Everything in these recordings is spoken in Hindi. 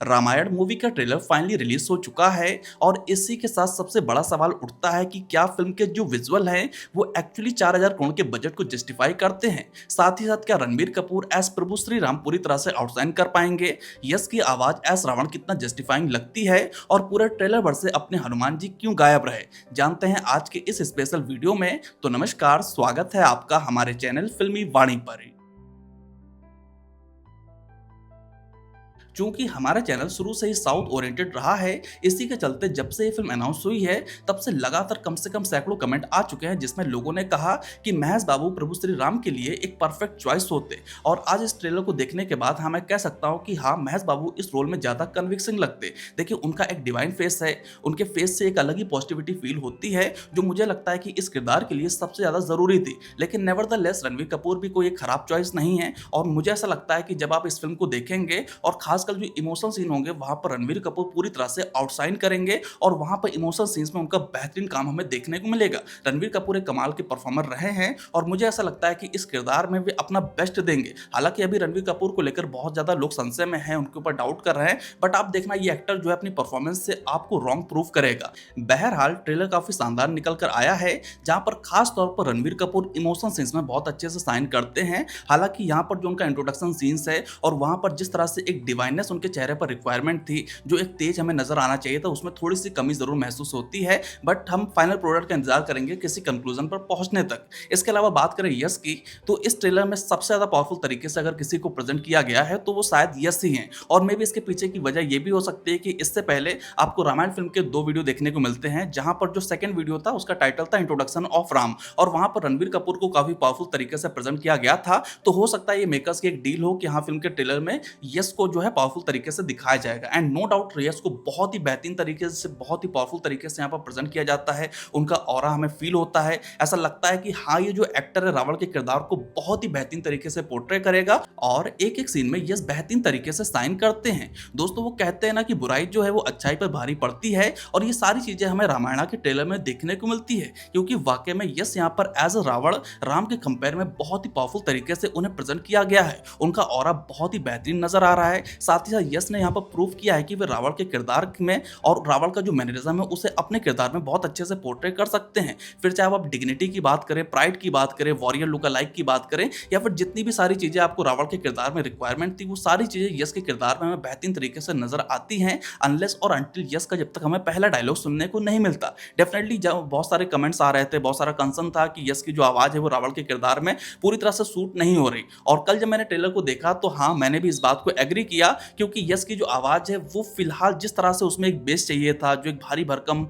रामायण मूवी का ट्रेलर फाइनली रिलीज हो चुका है और इसी के साथ सबसे बड़ा सवाल उठता है कि क्या फिल्म के जो विजुअल हैं वो एक्चुअली 4000 करोड़ के बजट को जस्टिफाई करते हैं। साथ ही साथ क्या रणबीर कपूर एस प्रभु श्री राम पूरी तरह से आउटशाइन कर पाएंगे, यश की आवाज एस रावण कितना जस्टिफाइंग लगती है और पूरे ट्रेलर भर से अपने हनुमान जी क्यों गायब रहे, जानते हैं आज के इस स्पेशल वीडियो में। तो नमस्कार, स्वागत है आपका हमारे चैनल फिल्मी वाणी पर। चूंकि हमारा चैनल शुरू से ही साउथ ओरिएंटेड रहा है, इसी के चलते जब से ये फिल्म अनाउंस हुई है तब से लगातार कम से कम सैकड़ों कमेंट आ चुके हैं जिसमें लोगों ने कहा कि महेश बाबू प्रभु श्री राम के लिए एक परफेक्ट चॉइस होते। और आज इस ट्रेलर को देखने के बाद हाँ मैं कह सकता हूँ कि हाँ महेश बाबू इस रोल में ज्यादा कन्विक्सिंग लगते। देखिए उनका एक डिवाइन फेस है, उनके फेस से एक अलग ही पॉजिटिविटी फील होती है जो मुझे लगता है कि इस किरदार के लिए सबसे ज्यादा जरूरी थी। लेकिन नेवरदलेस रणवीर कपूर भी कोई एक खराब चॉइस नहीं है और मुझे ऐसा लगता है कि जब आप इस फिल्म को देखेंगे और खासकर जो इमोशनल सीन होंगे वहां पर रणवीर कपूर पूरी तरह से आउटशाइन करेंगे और वहां पर इमोशनल सीन्स में उनका बेहतरीन काम हमें देखने को मिलेगा। रणवीर कपूर एक कमाल के परफॉर्मर रहे हैं और मुझे ऐसा लगता है कि इस किरदार में वे अपना बेस्ट देंगे। हालांकि अभी रणवीर कपूर को लेकर बहुत ज्यादा लोग संशय में हैं, उनके ऊपर डाउट कर रहे हैं, बट आप देखना ये एक्टर जो है अपनी परफॉर्मेंस से आपको रॉन्ग प्रूफ करेगा। बहरहाल ट्रेलर काफी शानदार निकल कर आया है जहां पर खास तौर पर रणवीर कपूर इमोशनल सीन्स में बहुत अच्छे से साइन करते हैं। हालांकि यहाँ पर जो उनका इंट्रोडक्शन सीन्स है और वहां पर जिस तरह से एक डिवाइननेस उनके चेहरे पर रिक्वायरमेंट थी, जो एक तेज हमें नजर आना चाहिए था, उसमें थोड़ी सी कमी जरूर महसूस होती है। बट हम फाइनल प्रोडक्ट का इंतजार करेंगे किसी कंक्लूजन पर पहुंचने तक। इसके अलावा बात करें यश की, तो इस ट्रेलर में सबसे ज्यादा पावरफुल तरीके से अगर किसी को प्रेजेंट किया गया है तो वो शायद यश ही है। और मे भी इसके पीछे की वजह यह भी हो सकती है कि इससे पहले आपको रामायण फिल्म के 2 वीडियो देखने को मिलते हैं जहां पर जो सेकंड वीडियो था उसका टाइटल था इंट्रोडक्शन ऑफ राम और वहां पर रणबीर कपूर को काफी पावरफुल तरीके से प्रेजेंट किया गया था। तो हो सकता है ये मेकर्स की एक डील हो कि हाँ फिल्म के ट्रेलर में यश को जो है पावरफुल तरीके से दिखाया जाएगा। एंड नो डाउट यश को बहुत ही बेहतरीन तरीके से, बहुत ही पावरफुल तरीके से यहाँ पर प्रेजेंट किया जाता है। उनका ऑरा हमें फील होता है, ऐसा लगता है कि हाँ ये जो एक्टर है रावण के किरदार को बहुत ही बेहतरीन तरीके से पोर्ट्रे करेगा और एक एक सीन में यश बेहतरीन तरीके से साइन करते हैं। दोस्तों वो कहते हैं ना कि बुराई जो है वो अच्छाई पर भारी पड़ती है और ये सारी चीजें हमें रामायण के ट्रेलर में देखने को मिलती है क्योंकि वाकई में यश यहाँ पर एज अ रावण राम के कंपेयर में बहुत ही पावरफुल तरीके से उन्हें प्रेजेंट किया गया है। उनका ऑरा बहुत ही बेहतरीन नजर आ रहा है। साथ ही साथ यश ने यहाँ पर प्रूव किया है कि वे रावण के किरदार में और रावण का जो मैनरिज्म है उसे अपने किरदार में बहुत अच्छे से पोर्ट्रे कर सकते हैं। फिर चाहे आप डिग्निटी की बात करें, प्राइड की बात करें, वॉरियर लुक अलाइक की बात करें या फिर जितनी भी सारी चीजें आपको रावण के किरदार में रिक्वायरमेंट थी वो सारी चीजें यश के किरदार में हमें बेहतरीन तरीके से नजर आती हैं अनलेस और अनटिल यश का जब तक हमें पहला डायलॉग सुनने को नहीं मिलता। डेफिनेटली जब बहुत सारे कमेंट्स आ रहे थे, बहुत सारा कंसर्न था कि यश की जो आवाज है वो रावण के किरदार में पूरी तरह से सूट नहीं हो रही और कल जब मैंने ट्रेलर को देखा तो हाँ मैंने भी इस बात को एग्री किया क्योंकि यश की जो आवाज है वो फिलहाल जिस तरह से उसमें एक बेस चाहिए था, जो एक भारी भरकम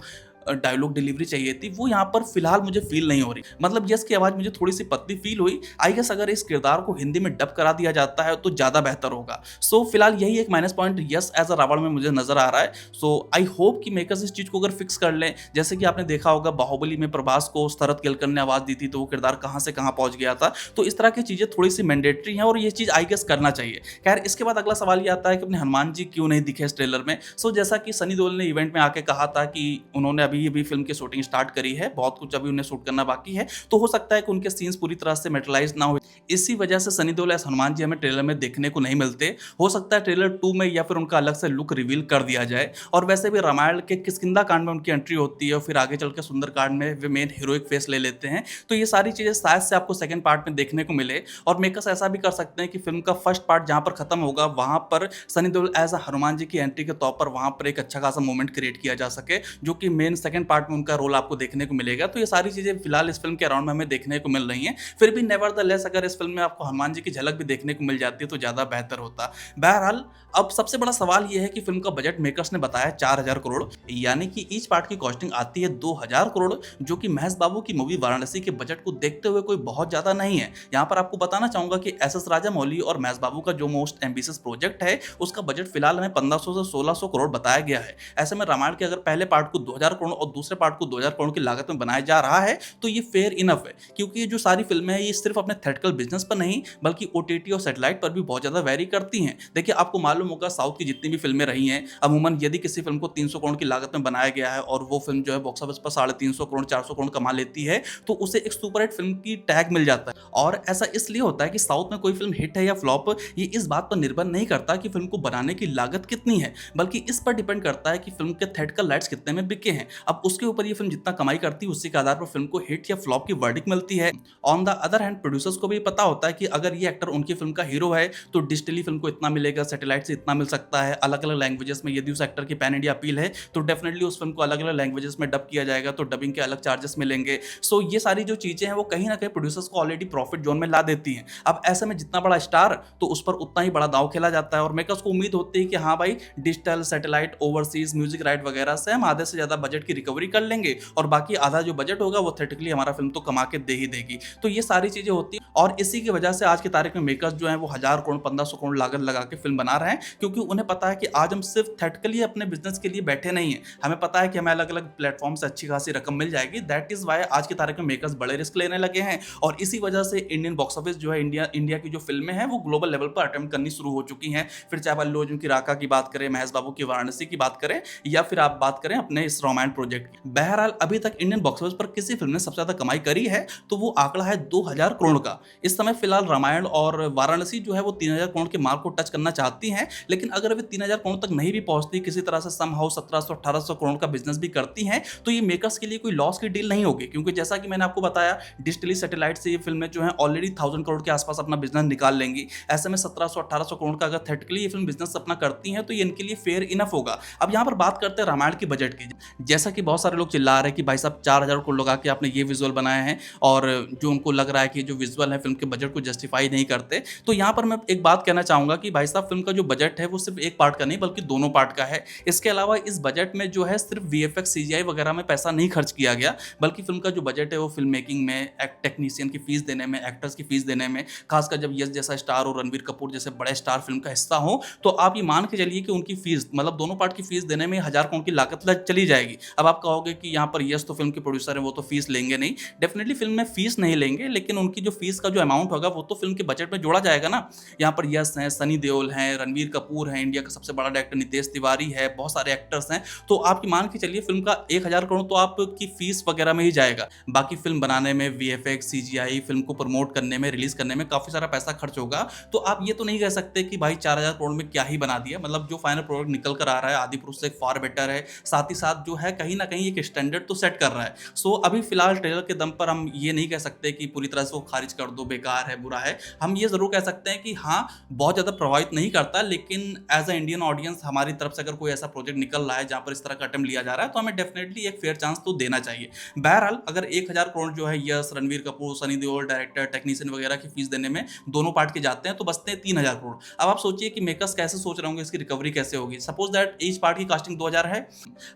डायलॉग डिलीवरी चाहिए थी, वो यहाँ पर फिलहाल मुझे फील नहीं हो रही। मतलब यश की आवाज मुझे थोड़ी सी पतली फील हुई। आई गेस अगर इस किरदार को हिंदी में डब करा दिया जाता है तो ज्यादा बेहतर होगा। सो फिलहाल यही एक minus point Yash as a Ravan में मुझे नजर आ रहा है। सो आई होप कि मेकर्स इस चीज को अगर फिक्स कर लें, जैसे कि आपने देखा होगा बाहुबली में प्रभास को शरद केलकर ने आवाज दी थी तो वो किरदार कहां से कहां पहुंच गया था। तो इस तरह की चीजें थोड़ी सी मैंडेटरी हैं और ये चीज आई गेस करना चाहिए। खैर इसके बाद अगला सवाल ये आता है कि अपने हनुमान जी क्यों नहीं दिखे इस ट्रेलर में। सो जैसा कि सनी देओल ने इवेंट में आके कहा था कि उन्होंने अभी फिल्म की शूटिंग स्टार्ट करी है, बहुत कुछ अभी उन्हें शूट करना बाकी है, तो हो सकता है कि उनके सीन्स पूरी तरह से मेटलाइज ना हो। इसी वजह से सनी देओल एस हनुमान जी हमें ट्रेलर में देखने को नहीं मिलते। हो सकता है ट्रेलर 2 में या फिर उनका अलग से लुक रिवील कर दिया जाए। और वैसे भी रामायण के किष्किंधा कांड में उनकी एंट्री होती है और फिर आगे चल के सुंदर कांड में वे मेन हीरोइक फेस ले लेते हैं। तो ये सारी चीजें शायद से आपको सेकंड पार्ट में देखने को मिले और मेकर्स ऐसा भी कर सकते हैं कि फिल्म का फर्स्ट पार्ट जहां पर खत्म होगा वहां पर सनी देओल एज अ हनुमान जी की एंट्री के तौर पर वहां पर एक अच्छा खासा मोमेंट क्रिएट किया जा सके जो कि मेन सेकंड पार्ट में उनका रोल आपको देखने को मिलेगा। तो ये सारी चीजें फिलहाल इस फिल्म के अराउंड में हमें देखने को मिल रही हैं। फिर भी नेवरदलेस अगर इस फिल्म में आपको हनुमान जी की झलक भी देखने को मिल जाती है तो ज्यादा बेहतर होता। बहरहाल अब सबसे बड़ा सवाल यह है कि फिल्म का बजट मेकर्स ने बताया 4000 करोड़, यानी कि ईच पार्ट की कॉस्टिंग आती है 2000 करोड़, जो कि महेश बाबू की मूवी वाराणसी के बजट को देखते हुए कोई बहुत ज्यादा नहीं है। यहाँ पर आपको बताना चाहूंगा कि एस एस राजामौली और महेश बाबू का जो मोस्ट एम्बिशियस प्रोजेक्ट है उसका बजट फिलहाल हमें 1500 से 1600 करोड़ बताया गया है। ऐसे में रामायण के अगर पहले पार्ट को 2000 करोड़ और दूसरे पार्ट को 2000 करोड़ की लागत में बनाया जा रहा है, तो ये फेयर इनफ है, क्योंकि ये जो सारी फिल्में हैं ये सिर्फ अपने थिएट्रिकल बिजनेस पर नहीं बल्कि ओटीटी और सैटेलाइट पर भी बहुत ज़्यादा वैरी करती हैं। देखिए, आपको मालूम होगा साउथ की जितनी भी फिल्में रही हैं, अमूमन यदि किसी फिल्म को 300 करोड़ की लागत में बनाया गया है और वो फिल्म जो है बॉक्स ऑफिस पर 350 करोड़ 400 करोड़ कमा लेती है, तो उसे एक सुपरहिट फिल्म की टैग मिल जाता है। और ऐसा इसलिए होता है कि साउथ में कोई फिल्म हिट है या फ्लॉप, ये इस बात पर निर्भर नहीं करता कि फिल्म को बनाने की लागत कितनी है, बल्कि इस पर डिपेंड करता है कि फिल्म के थिएट्रिकल राइट्स कितने में बिके हैं। अब उसके ऊपर ये फिल्म जितना कमाई करती है उसी के आधार पर फिल्म को हिट या फ्लॉप की वर्डिक्ट मिलती है। On the other hand producers को भी पता होता है कि अगर ये एक्टर उनकी फिल्म का हीरो है तो डिजिटली फिल्म को इतना मिलेगा, सैटेलाइट से इतना मिल सकता है, अलग अलग लैंग्वेजेस में यदि उस एक्टर की पैन इंडिया अपील है तो डेफिनेटली उस फिल्म को अलग अलग लैंग्वेजेस में डब किया जाएगा, तो डबिंग के अलग चार्जेस मिलेंगे। सो ये सारी जो चीजें हैं वो कहीं ना कहीं प्रोड्यूसर्स को ऑलरेडी प्रॉफिट जोन में ला देती हैं। अब ऐसे में जितना बड़ा स्टार तो उस पर उतना ही बड़ा दांव खेला जाता है और मेकर्स को उम्मीद होती है कि हाँ भाई, digital, satellite, overseas, music right वगैरह से हम आधे से ज्यादा बजट की रिकवरी कर लेंगे और बाकी आधा जो बजट होगा वो थिएट्रिकली हमारा फिल्म तो कमा के दे ही देगी। तो ये सारी चीजें होती हैं और इसी की वजह से आज की तारीख में मेकर्स जो हैं वो 1000 करोड़ 1500 करोड़ लागत लगा के फिल्म बना रहे हैं, क्योंकि उन्हें पता है कि आज हम सिर्फ थिएट्रिकली अपने बिजनेस के लिए बैठे नहीं हैं। हमें पता है कि हमें अलग अलग प्लेटफॉर्म से अच्छी खासी रकम मिल जाएगी। दैट इज वाई आज की तारीख में मेकर्स बड़े रिस्क लेने लगे हैं और इसी वजह से इंडियन बॉक्स ऑफिस जो है, इंडिया की जो फिल्में हैं वो ग्लोबल लेवल पर अटेम्प्ट करनी शुरू हो चुकी हैं। फिर चाहे अल्लू अर्जुन की राका की बात करें, महेश बाबू की वाराणसी की बात करें, या फिर आप बात करें अपने इस रामायण प्रोजेक्ट की। बहरहाल अभी तक इंडियन बॉक्स ऑफिस पर किसी फिल्म ने सबसे ज्यादा कमाई करी है तो वो आंकड़ा है 2000 करोड़ का। इस समय फिलहाल रामायण और वाराणसी जो है वो 3000 करोड़ के मार्क को टच करना चाहती हैं, लेकिन अगर वे 3000 करोड़ तक नहीं भी पहुंचती, किसी तरह से समहाउ 1700-1800 करोड़ का बिजनेस भी करती हैं, तो ये मेकर्स के लिए कोई लॉस की डील नहीं होगी, क्योंकि जैसा कि मैंने आपको बताया डिजिटली सैटेलाइट से ये फिल्में जो है ऑलरेडी 1000 करोड़ के आसपास अपना बिजनेस निकाल लेंगी। ऐसे में 1700-1800 करोड़ का अगर थिएट्रिकली ये फिल्म बिजनेस अपना करती हैं तो ये इनके लिए फेयर इनफ होगा। अब यहाँ पर बात करते हैं रामायण की बजट की। जैसा कि बहुत सारे लोग चिल्ला रहे हैं कि भाई साहब 4000 करोड़ लगा के आपने ये विजुअल बनाए हैं और जो उनको लग रहा है कि जो विजुअल है फिल्म के बजट को जस्टिफाई नहीं करते, तो यहाँ पर मैं एक बात कहना चाहूंगा कि भाई साहब फिल्म का जो बजट है वो सिर्फ एक पार्ट का नहीं बल्कि दोनों पार्ट का है। इसके अलावा इस बजट में जो है सिर्फ वीएफएक्स सीजीआई वगैरह में पैसा नहीं खर्च किया गया, बल्कि फिल्म का जो बजट है वो फिल्म मेकिंग में, टेक्नीशियन की फीस देने में, एक्टर्स की फीस देने में, खासकर जब यश जैसा स्टार और रणवीर कपूर जैसे बड़े स्टार फिल्म का हिस्सा हो तो आप ये मान के चलिए कि उनकी फीस मतलब दोनों पार्ट की फीस देने में 1000 करोड़ की लागत चली जाएगी। अब आप कहोगे कि यहाँ पर यश तो फिल्म के प्रोड्यूसर है, वो तो फीस लेंगे नहीं। डेफिनेटली फिल्म में फीस नहीं लेंगे, लेकिन उनकी जो फीस का जो अमाउंट होगा वो तो फिल्म के बजट में जोड़ा जाएगा ना। यहाँ पर यश हैं, सनी देओल हैं, रणवीर कपूर हैं, इंडिया का सबसे बड़ा डायरेक्टर नितेश तिवारी है, बहुत सारे एक्टर्स हैं, तो आपकी मान के चलिए फिल्म का 1000 करोड़ तो आपकी फीस वगैरह में ही जाएगा। बाकी फिल्म बनाने में, वीएफएक्स, सीजीआई, फिल्म को प्रमोट करने में, रिलीज करने में काफी सारा पैसा खर्च होगा। तो आप ये तो नहीं कह सकते कि भाई 4000 करोड़ में क्या ही बना दिया। मतलब जो फाइनल प्रोडक्ट निकल कर आ रहा है आदिपुरुष से फार बेटर है, साथ ही साथ जो है कहीं ना कहीं एक स्टैंडर्ड तो सेट कर रहा है। सो अभी फिलहाल ट्रेलर के दम पर हम ये नहीं कह सकते कि पूरी तरह से वो खारिज कर दो, बेकार है, बुरा है। हम ये जरूर कह सकते हैं कि हाँ, बहुत ज्यादा प्रभावित नहीं करता, लेकिन एज अ इंडियन ऑडियंस हमारी तरफ से अगर कोई ऐसा प्रोजेक्ट निकल रहा है जहां पर इस तरह का अटेम्प्ट लिया जा रहा है तो हमें डेफिनेटली एक फेयर चांस तो देना चाहिए। बहरहाल अगर 1000 करोड़ जो है यश, रणवीर कपूर, सनी देओल, डायरेक्टर, टेक्नीशियन वगैरह की फीस देने में दोनों पार्ट के जाते हैं तो बचते हैं 3000 करोड़। अब आप सोचिए कि मेकर्स कैसे सोच रहे होंगे, इसकी रिकवरी कैसे होगी। सपोज दैट ईच पार्ट की कास्टिंग 2000 है।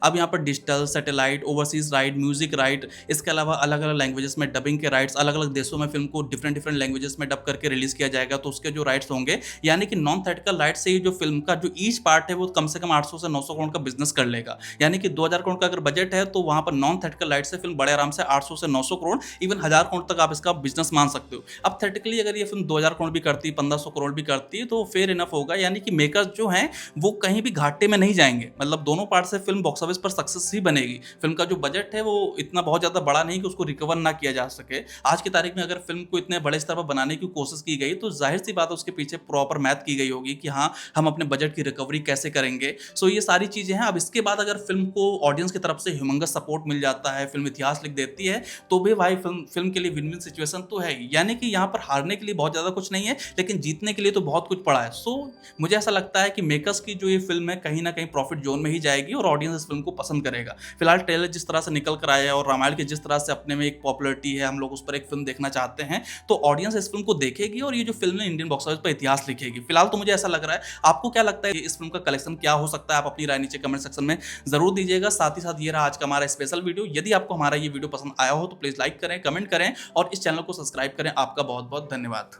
अब यहाँ पर digital, satellite, overseas right, music right, इसके अलावा अलग अलग लैंग्वेजेस में डबिंग के राइट्स, अलग अलग देशों में फिल्म को डिफरेंट लैंग्वेजेस में डब करके रिलीज किया जाएगा तो उसके जो राइट्स होंगे, यानी कि नॉन थिएट्रिकल राइट से ही जो फिल्म का जो ईच पार्ट है वो कम से कम 800 से 900 करोड़ का बिजनेस कर लेगा। यानी कि 2000 करोड़ का अगर बजट है तो वहां पर नॉन थिएट्रिकल राइट से फिल्म बड़े आराम से 800 से 900 करोड़, इवन 1000 करोड़ तक आप इसका बिजनेस मान सकते हो। अब थिएट्रिकली अगर ये फिल्म 2000 करोड़ भी करती, 1500 करोड़ भी करती है तो फेयर इनफ होगा। यानी कि मेकर्स जो हैं वो कहीं भी घाटे में नहीं जाएंगे। मतलब दोनों पार्ट से फिल्म बॉक्स ऑफिस पर सक्सेस ही बनेगी। फिल्म का जो बजट है वो इतना बहुत ज्यादा बड़ा नहीं कि उसको रिकवर ना किया जा सके। आज की तारीख में अगर फिल्म को इतने बड़े स्तर पर बनाने की कोशिश की गई तो जाहिर सी बात है उसके पीछे प्रॉपर मैथ की गई होगी कि हाँ, हम अपने बजट की रिकवरी कैसे करेंगे। सो ये सारी चीजें हैं। अब इसके बाद अगर फिल्म को ऑडियंस की तरफ से ह्यूमंगस सपोर्ट मिल जाता है, फिल्म इतिहास लिख देती है, तो भी भाई फिल्म के लिए विन विन सिचुएशन तो है। यानी कि यहाँ पर हारने के लिए बहुत ज्यादा कुछ नहीं है, लेकिन जीतने के लिए तो बहुत कुछ पड़ा है। सो मुझे ऐसा लगता है कि मेकर्स की जो ये फिल्म है कहीं ना कहीं प्रॉफिट जोन में ही जाएगी और ऑडियंस इस फिल्म को पसंद करेगा। फिलहाल ट्रेलर जिस तरह से निकल कर आया है और रामायण की जिस तरह से अपने में एक पॉपुलरिटी है, हम लोग उस पर एक फिल्म देखना चाहते हैं, तो ऑडियंस इस फिल्म को देखेगी और ये जो फिल्म है इंडियन बॉक्स ऑफिस पर इतिहास लिखेगी। फिलहाल तो मुझे ऐसा लग रहा है। आपको क्या लगता है इस फिल्म का कलेक्शन क्या हो सकता है? आप अपनी राय नीचे कमेंट सेक्शन में जरूर दीजिएगा। साथ ही साथ ये रहा आज का हमारा स्पेशल वीडियो। यदि आपको हमारा ये वीडियो पसंद आया हो तो प्लीज लाइक करें, कमेंट करें और इस चैनल को सब्सक्राइब करें। आपका बहुत बहुत धन्यवाद।